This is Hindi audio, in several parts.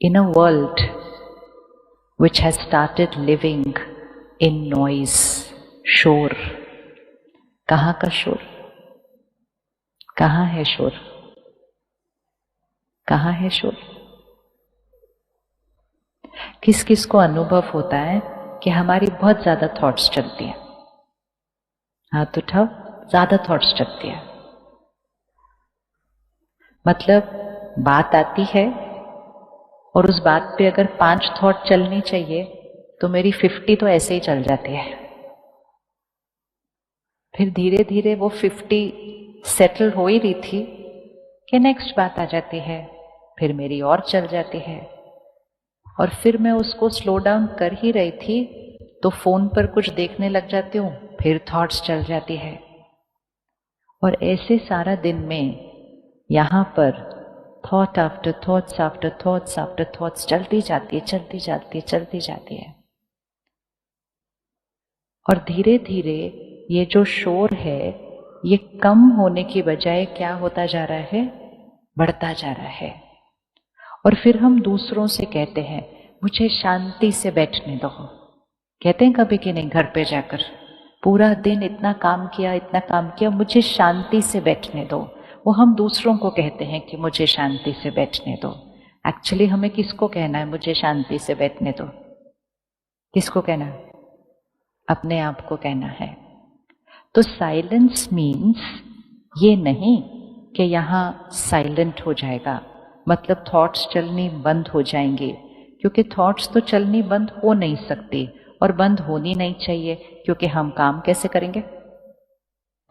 In a world which has started living in noise, शोर, कहाँ का शोर? कहाँ है शोर? कहाँ है शोर? किस किस को अनुभव होता है कि हमारी बहुत ज्यादा थॉट्स चलती हैं? हाथ उठाओ, ज्यादा थॉट्स चलती है। मतलब बात आती है और उस बात पे अगर 5 थॉट चलनी चाहिए तो मेरी 50 तो ऐसे ही चल जाती है। फिर धीरे धीरे वो 50 सेटल हो ही रही थी कि नेक्स्ट बात आ जाती है, फिर मेरी और चल जाती है, और फिर मैं उसको स्लो डाउन कर ही रही थी तो फोन पर कुछ देखने लग जाती हूँ, फिर थॉट्स चल जाती है। और ऐसे सारा दिन में यहाँ पर thought after thoughts after thoughts after thoughts चलती जाती है, चलती जाती है, चलती जाती है। और धीरे धीरे ये जो शोर है ये कम होने की बजाय क्या होता जा रहा है? बढ़ता जा रहा है। और फिर हम दूसरों से कहते हैं मुझे शांति से बैठने दो। कहते हैं कभी कि नहीं? घर पे जाकर पूरा दिन इतना काम किया, मुझे शांति से बैठने दो। वो हम दूसरों को कहते हैं कि मुझे शांति से बैठने दो। एक्चुअली हमें किसको कहना है मुझे शांति से बैठने दो? किसको कहना है? अपने आप को कहना है। तो साइलेंस मीन्स ये नहीं कि यहाँ साइलेंट हो जाएगा, मतलब थॉट्स चलनी बंद हो जाएंगे, क्योंकि थॉट्स तो चलनी बंद हो नहीं सकती और बंद होनी नहीं चाहिए, क्योंकि हम काम कैसे करेंगे?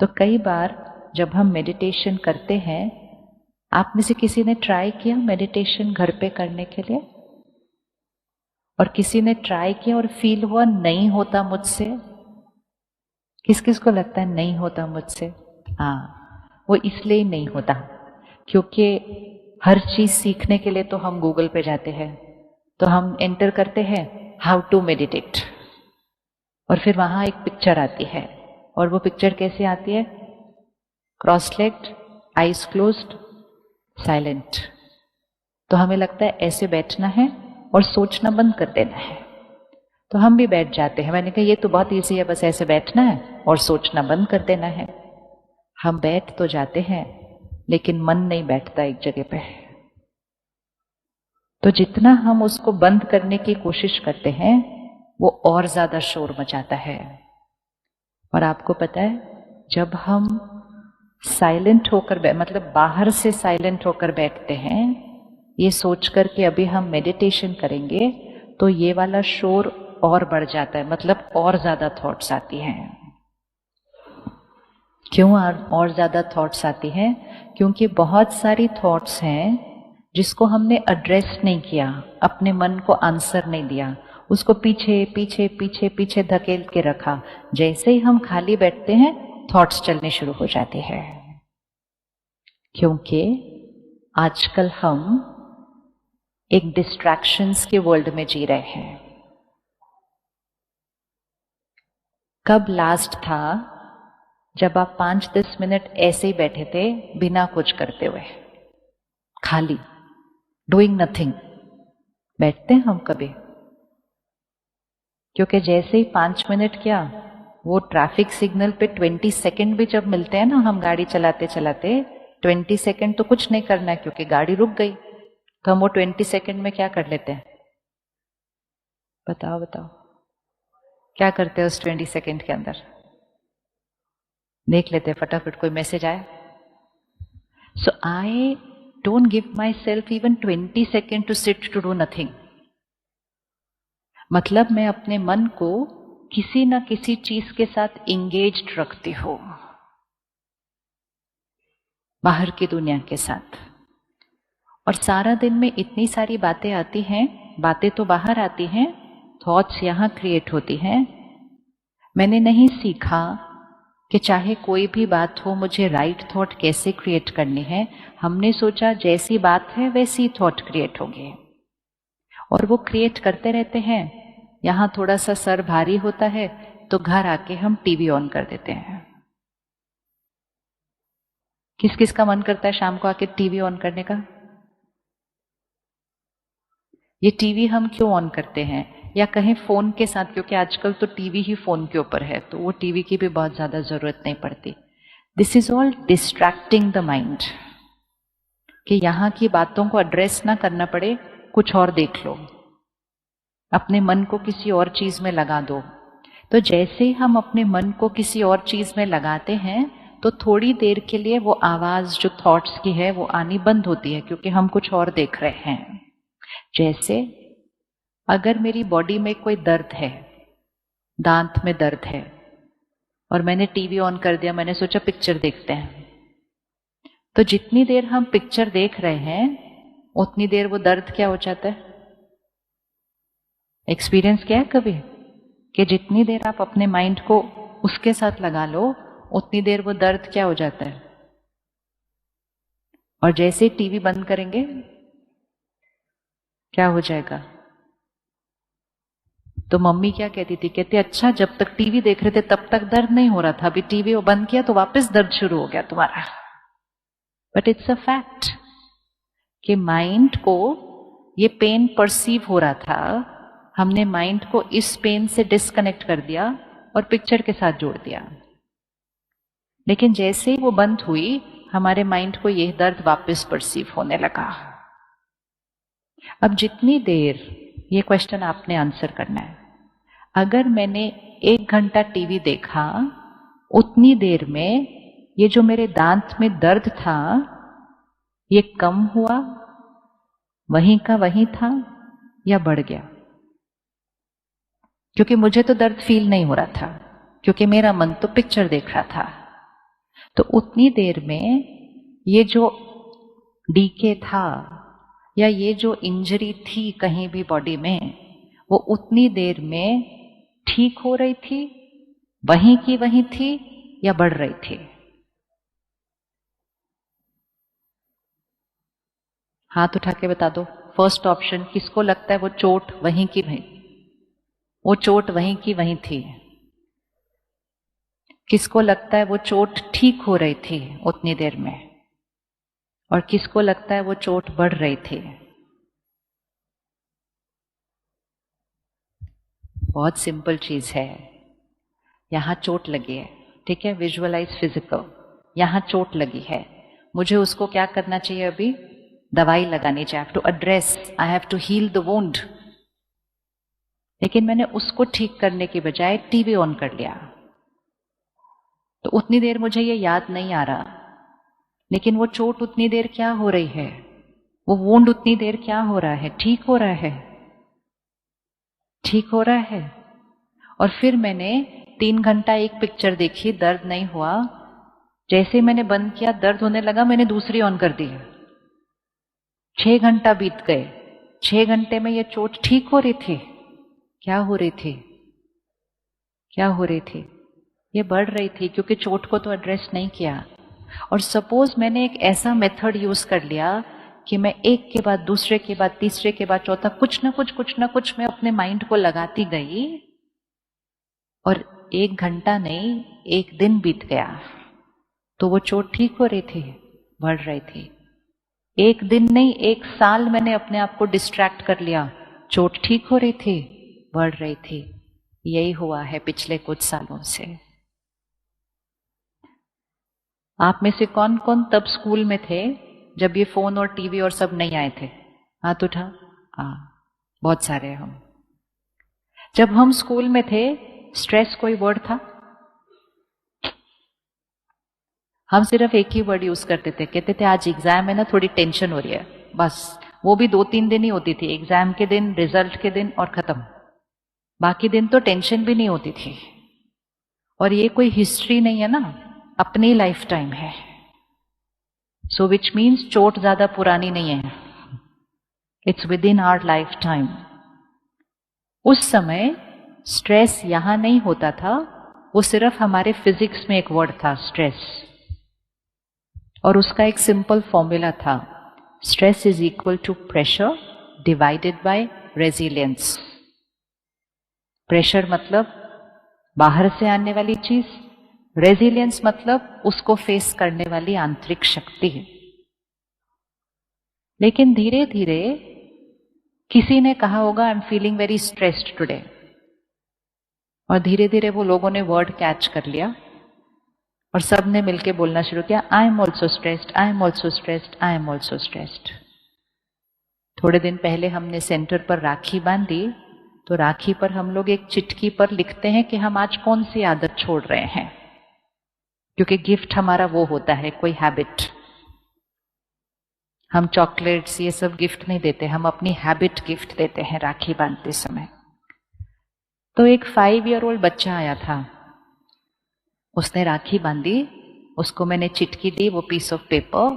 तो कई बार जब हम मेडिटेशन करते हैं, आप में से किसी ने ट्राई किया मेडिटेशन घर पे करने के लिए? और किसी ने ट्राई किया और फील हुआ नहीं होता मुझसे? किस किस को लगता है नहीं होता मुझसे? हाँ, वो इसलिए नहीं होता क्योंकि हर चीज सीखने के लिए तो हम गूगल पे जाते हैं, तो हम एंटर करते हैं हाउ टू मेडिटेट, और फिर वहां एक पिक्चर आती है, और वो पिक्चर कैसे आती है? Cross legged, eyes closed, silent. तो हमें लगता है ऐसे बैठना है और सोचना बंद कर देना है, तो हम भी बैठ जाते हैं। मैंने कहा ये तो बहुत ईजी है, बस ऐसे बैठना है और सोचना बंद कर देना है। हम बैठ तो जाते हैं लेकिन मन नहीं बैठता एक जगह पे। तो जितना हम उसको बंद करने की कोशिश करते हैं वो और ज्यादा शोर मचाता है। और आपको पता है जब हम साइलेंट होकर मतलब बाहर से साइलेंट होकर बैठते हैं ये सोच कर के अभी हम मेडिटेशन करेंगे, तो ये वाला शोर और बढ़ जाता है, मतलब और ज्यादा थॉट्स आती हैं। क्यों और ज्यादा थॉट्स आती हैं? क्योंकि बहुत सारी थॉट्स हैं जिसको हमने एड्रेस नहीं किया, अपने मन को आंसर नहीं दिया, उसको पीछे पीछे पीछे पीछे धकेल के रखा। जैसे ही हम खाली बैठते हैं थॉट्स चलने शुरू हो जाते हैं, क्योंकि आजकल हम एक डिस्ट्रैक्शंस के वर्ल्ड में जी रहे हैं। कब लास्ट था जब आप 5-10 मिनट ऐसे ही बैठे थे बिना कुछ करते हुए, खाली, डूइंग नथिंग? बैठते हैं हम कभी? क्योंकि जैसे ही 5 मिनट क्या, वो ट्रैफिक सिग्नल पे 20 सेकंड भी जब मिलते हैं ना, हम गाड़ी चलाते चलाते 20 सेकंड तो कुछ नहीं करना है क्योंकि गाड़ी रुक गई, तो हम वो 20 सेकंड में क्या कर लेते हैं? बताओ बताओ, क्या करते हैं उस 20 सेकंड के अंदर? देख लेते हैं फटाफट कोई मैसेज आया। So I don't give myself even 20 second to sit to do nothing. मतलब मैं अपने मन को किसी न किसी चीज के साथ इंगेज्ड रखती हूं, बाहर की दुनिया के साथ। और सारा दिन में इतनी सारी बातें आती हैं, बातें तो बाहर आती हैं, थॉट्स यहां क्रिएट होती हैं। मैंने नहीं सीखा कि चाहे कोई भी बात हो मुझे राइट थॉट कैसे क्रिएट करनी है। हमने सोचा जैसी बात है वैसी थॉट क्रिएट होगी, और वो क्रिएट करते रहते हैं। यहां थोड़ा सा सर भारी होता है तो घर आके हम टीवी ऑन कर देते हैं। किस किस का मन करता है शाम को आके टीवी ऑन करने का? ये टीवी हम क्यों ऑन करते हैं, या कहें फोन के साथ, क्योंकि आजकल तो टीवी ही फोन के ऊपर है तो वो टीवी की भी बहुत ज्यादा जरूरत नहीं पड़ती। This is all distracting the mind, कि यहां की बातों को एड्रेस ना करना पड़े, कुछ और देख लो, अपने मन को किसी और चीज में लगा दो। तो जैसे ही हम अपने मन को किसी और चीज में लगाते हैं तो थोड़ी देर के लिए वो आवाज जो थॉट्स की है वो आनी बंद होती है, क्योंकि हम कुछ और देख रहे हैं। जैसे अगर मेरी बॉडी में कोई दर्द है, दांत में दर्द है, और मैंने टीवी ऑन कर दिया, मैंने सोचा पिक्चर देखते हैं, तो जितनी देर हम पिक्चर देख रहे हैं उतनी देर वो दर्द क्या हो जाता है। एक्सपीरियंस क्या है कभी, कि जितनी देर आप अपने माइंड को उसके साथ लगा लो उतनी देर वो दर्द क्या हो जाता है। और जैसे ही टीवी बंद करेंगे क्या हो जाएगा। तो मम्मी क्या कहती थी, कहती अच्छा जब तक टीवी देख रहे थे तब तक दर्द नहीं हो रहा था, अभी टीवी वो बंद किया तो वापस दर्द शुरू हो गया तुम्हारा। बट इट्स अ फैक्ट कि माइंड को ये पेन परसीव हो रहा था, हमने माइंड को इस पेन से डिस्कनेक्ट कर दिया और पिक्चर के साथ जोड़ दिया। लेकिन जैसे ही वो बंद हुई हमारे माइंड को यह दर्द वापस परसीव होने लगा। अब जितनी देर, ये क्वेश्चन आपने आंसर करना है, अगर मैंने 1 घंटा टीवी देखा, उतनी देर में ये जो मेरे दांत में दर्द था ये कम हुआ, वहीं का वहीं था, या बढ़ गया। क्योंकि मुझे तो दर्द फील नहीं हो रहा था, क्योंकि मेरा मन तो पिक्चर देख रहा था। तो उतनी देर में ये जो डीके था या ये जो इंजरी थी कहीं भी बॉडी में, वो उतनी देर में ठीक हो रही थी, वहीं की वहीं थी, या बढ़ रही थी। हाथ उठा के बता दो। फर्स्ट ऑप्शन, किसको लगता है वो चोट वहीं की वहीं, वो चोट वहीं की वहीं थी। किसको लगता है वो चोट ठीक हो रही थी उतनी देर में, और किसको लगता है वो चोट बढ़ रही थी। बहुत सिंपल चीज है। यहां चोट लगी है, ठीक है, विजुअलाइज फिजिकल, यहां चोट लगी है, मुझे उसको क्या करना चाहिए, अभी दवाई लगानी चाहिए। I have to address, I have to heal the wound. लेकिन मैंने उसको ठीक करने की बजाय टीवी ऑन कर लिया, तो उतनी देर मुझे ये याद नहीं आ रहा, लेकिन वो चोट उतनी देर क्या हो रही है, वो वुंड उतनी देर क्या हो रहा है, ठीक हो रहा है, ठीक हो रहा है। और फिर मैंने 3 घंटा एक पिक्चर देखी, दर्द नहीं हुआ, जैसे मैंने बंद किया दर्द होने लगा, मैंने दूसरी ऑन कर दी। 6 घंटा बीत गए, 6 घंटे में ये चोट ठीक हो रही थी, क्या हो रही थी, क्या हो रही थी, ये बढ़ रही थी, क्योंकि चोट को तो एड्रेस नहीं किया। और सपोज मैंने एक ऐसा मेथड यूज कर लिया कि मैं एक के बाद दूसरे के बाद तीसरे के बाद चौथा कुछ ना कुछ मैं अपने माइंड को लगाती गई, और 1 घंटा नहीं 1 दिन बीत गया, तो वो चोट ठीक हो रही थी, बढ़ रही थी। 1 दिन नहीं 1 साल मैंने अपने आप को डिस्ट्रैक्ट कर लिया, चोट ठीक हो रही थी, बढ़ रही थी। यही हुआ है पिछले कुछ सालों से। आप में से कौन कौन तब स्कूल में थे जब ये फोन और टीवी और सब नहीं आए थे? हाथ उठा। हाँ, बहुत सारे हम। जब हम स्कूल में थे स्ट्रेस कोई वर्ड था? हम सिर्फ एक ही वर्ड यूज करते थे, कहते थे आज एग्जाम है ना, थोड़ी टेंशन हो रही है, बस। वो भी 2-3 दिन ही होती थी, एग्जाम के दिन, रिजल्ट के दिन, और खत्म। बाकी दिन तो टेंशन भी नहीं होती थी। और ये कोई हिस्ट्री नहीं है ना, अपनी लाइफ टाइम है। सो विच मीन्स चोट ज्यादा पुरानी नहीं है, it's within our lifetime. उस समय स्ट्रेस यहां नहीं होता था, वो सिर्फ हमारे फिजिक्स में एक वर्ड था, स्ट्रेस। और उसका एक सिंपल फॉर्मूला था, stress is equal to pressure divided by resilience. Pressure मतलब बाहर से आने वाली चीज, रेजिलियंस मतलब उसको फेस करने वाली आंतरिक शक्ति। लेकिन धीरे धीरे किसी ने कहा होगा I am feeling very stressed today, और धीरे धीरे वो लोगों ने वर्ड कैच कर लिया और सब ने मिलके बोलना शुरू किया, I am also stressed, I am also stressed, I am also stressed. थोड़े दिन पहले हमने सेंटर पर राखी बांधी, तो राखी पर हम लोग एक चिटकी पर लिखते हैं कि हम आज कौन सी आदत छोड़ रहे हैं, क्योंकि गिफ्ट हमारा वो होता है, कोई हैबिट। हम चॉकलेट्स ये सब गिफ्ट नहीं देते, हम अपनी हैबिट गिफ्ट देते हैं राखी बांधते समय। तो एक 5 ईयर ओल्ड बच्चा आया था, उसने राखी बांधी, उसको मैंने चिटकी दी, वो पीस ऑफ पेपर,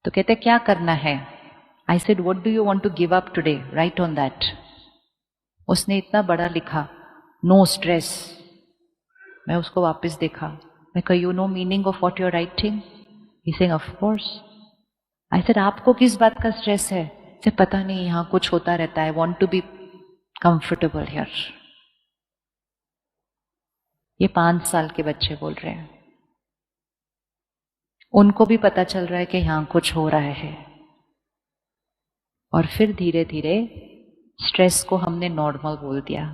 तो कहते क्या करना है? I said what do you want to give up today, right on that. उसने इतना बड़ा लिखा, नो स्ट्रेस। मैं उसको वापस देखा, मैं कहा you know meaning of what you are writing? He saying of course. I said आपको किस बात का स्ट्रेस है? से पता नहीं, यहाँ कुछ होता रहता है, want to be comfortable here. ये 5 साल के बच्चे बोल रहे हैं, उनको भी पता चल रहा है कि यहां कुछ हो रहा है। और फिर धीरे धीरे स्ट्रेस को हमने नॉर्मल बोल दिया,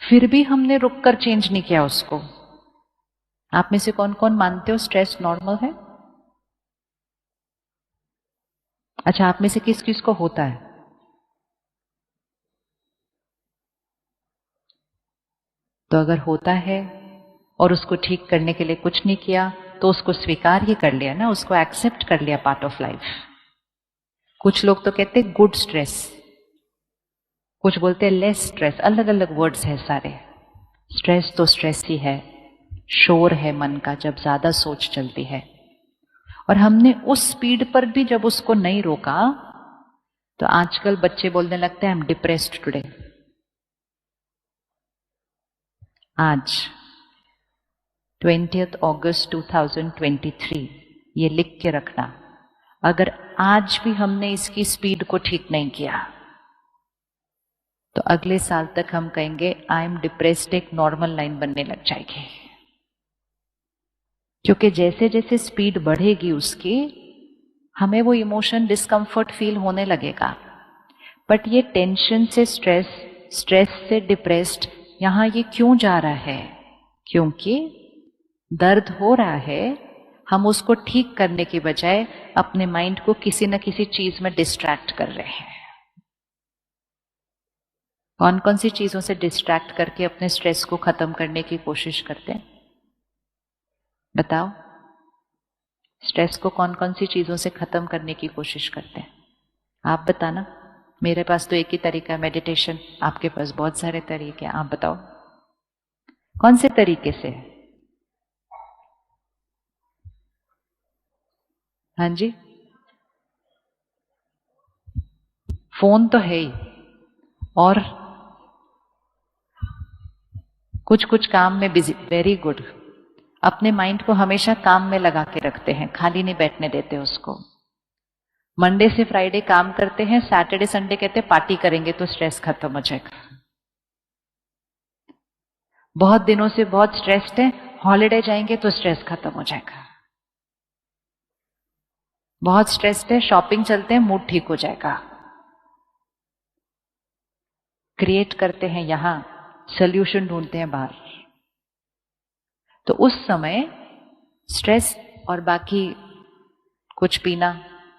फिर भी हमने रुककर चेंज नहीं किया उसको। आप में से कौन कौन मानते हो स्ट्रेस नॉर्मल है? अच्छा, आप में से किस किस को होता है? तो अगर होता है और उसको ठीक करने के लिए कुछ नहीं किया, तो उसको स्वीकार ही कर लिया ना, उसको एक्सेप्ट कर लिया, पार्ट ऑफ लाइफ। कुछ लोग तो कहते हैं गुड स्ट्रेस, कुछ बोलते हैं लेस स्ट्रेस, अलग अलग वर्ड्स है सारे। स्ट्रेस तो स्ट्रेस ही है, शोर है मन का जब ज्यादा सोच चलती है। और हमने उस स्पीड पर भी जब उसको नहीं रोका, तो आजकल बच्चे बोलने लगते हैं आई एम डिप्रेस्ड टुडे। आज 20 अगस्त 2023, ये लिख के रखना, अगर आज भी हमने इसकी स्पीड को ठीक नहीं किया, तो अगले साल तक हम कहेंगे आई एम डिप्रेस्ड एक नॉर्मल लाइन बनने लग जाएगी। क्योंकि जैसे जैसे स्पीड बढ़ेगी उसकी, हमें वो इमोशन डिस्कम्फर्ट फील होने लगेगा। बट ये टेंशन से स्ट्रेस, स्ट्रेस से डिप्रेस्ड, यहां ये क्यों जा रहा है? क्योंकि दर्द हो रहा है, हम उसको ठीक करने की बजाय अपने माइंड को किसी न किसी चीज में डिस्ट्रैक्ट कर रहे हैं। कौन कौन सी चीजों से डिस्ट्रैक्ट करके अपने स्ट्रेस को खत्म करने की कोशिश करते हैं? बताओ, स्ट्रेस को कौन कौन सी चीजों से खत्म करने की कोशिश करते हैं? आप बताना। मेरे पास तो एक ही तरीका है, मेडिटेशन। आपके पास बहुत सारे तरीके हैं, आप बताओ कौन से तरीके से? हाँ जी, फोन तो है ही, और कुछ कुछ काम में बिजी। Very good. अपने माइंड को हमेशा काम में लगा के रखते हैं, खाली नहीं बैठने देते उसको। मंडे से फ्राइडे काम करते हैं, सैटरडे संडे कहते हैं पार्टी करेंगे तो स्ट्रेस खत्म हो जाएगा। बहुत दिनों से बहुत स्ट्रेस्ड है, हॉलिडे जाएंगे तो स्ट्रेस खत्म हो जाएगा। बहुत स्ट्रेस्ड है, शॉपिंग चलते हैं, मूड ठीक हो जाएगा। क्रिएट करते हैं यहां, सॉल्यूशन ढूंढते हैं बाहर। तो उस समय स्ट्रेस और बाकी कुछ पीना,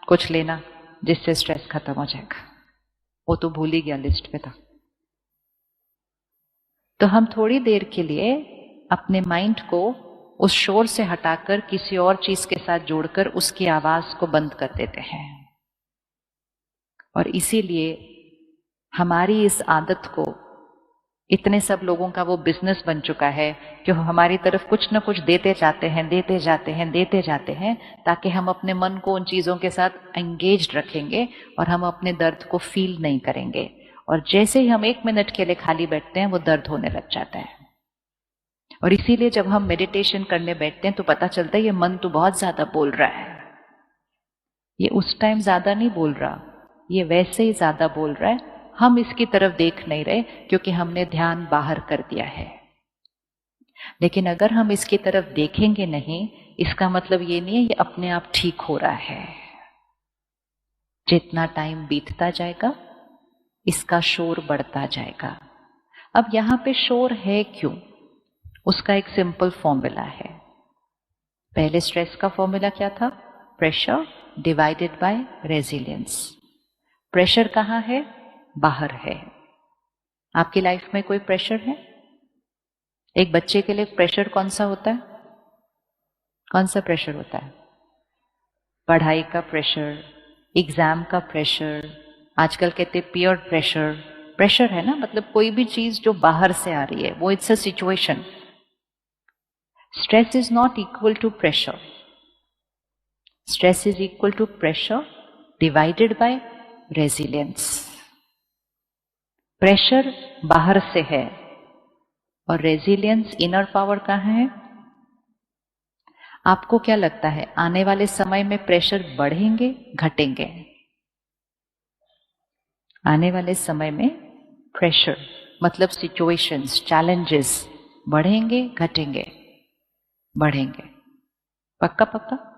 कुछ लेना, जिससे स्ट्रेस खत्म हो जाएगा, वो तो भूल ही गया, लिस्ट पे था। तो हम थोड़ी देर के लिए अपने माइंड को उस शोर से हटाकर किसी और चीज के साथ जोड़कर उसकी आवाज को बंद कर देते हैं। और इसीलिए हमारी इस आदत को, इतने सब लोगों का वो बिजनेस बन चुका है कि हमारी तरफ कुछ ना कुछ देते जाते हैं, देते जाते हैं, देते जाते हैं, ताकि हम अपने मन को उन चीजों के साथ एंगेज्ड रखेंगे और हम अपने दर्द को फील नहीं करेंगे। और जैसे ही हम 1 मिनट के लिए खाली बैठते हैं, वो दर्द होने लग जाता है। और इसीलिए जब हम मेडिटेशन करने बैठते हैं तो पता चलता है ये मन तो बहुत ज्यादा बोल रहा है। ये उस टाइम ज्यादा नहीं बोल रहा, ये वैसे ही ज्यादा बोल रहा है। हम इसकी तरफ देख नहीं रहे क्योंकि हमने ध्यान बाहर कर दिया है। लेकिन अगर हम इसकी तरफ देखेंगे नहीं, इसका मतलब ये नहीं है ये अपने आप ठीक हो रहा है। जितना टाइम बीतता जाएगा इसका शोर बढ़ता जाएगा। अब यहां पे शोर है क्यों? उसका एक सिंपल फॉर्मूला है। पहले स्ट्रेस का फॉर्मूला क्या था? Pressure divided by resilience. Pressure कहाँ है? बाहर है। आपकी लाइफ में कोई प्रेशर है? एक बच्चे के लिए प्रेशर कौन सा होता है? कौन सा प्रेशर होता है? पढ़ाई का प्रेशर, एग्जाम का प्रेशर, आजकल कहते पीयर प्रेशर। प्रेशर है ना, मतलब कोई भी चीज जो बाहर से आ रही है, वो it's a situation. Stress is not equal to pressure. Stress is equal to pressure divided by resilience. Pressure बाहर से है और रेजिलियंस इनर पावर कहाँ है? आपको क्या लगता है आने वाले समय में प्रेशर बढ़ेंगे घटेंगे? आने वाले समय में प्रेशर मतलब सिचुएशंस, चैलेंजेस बढ़ेंगे घटेंगे? बढ़ेंगे। पक्का पक्का?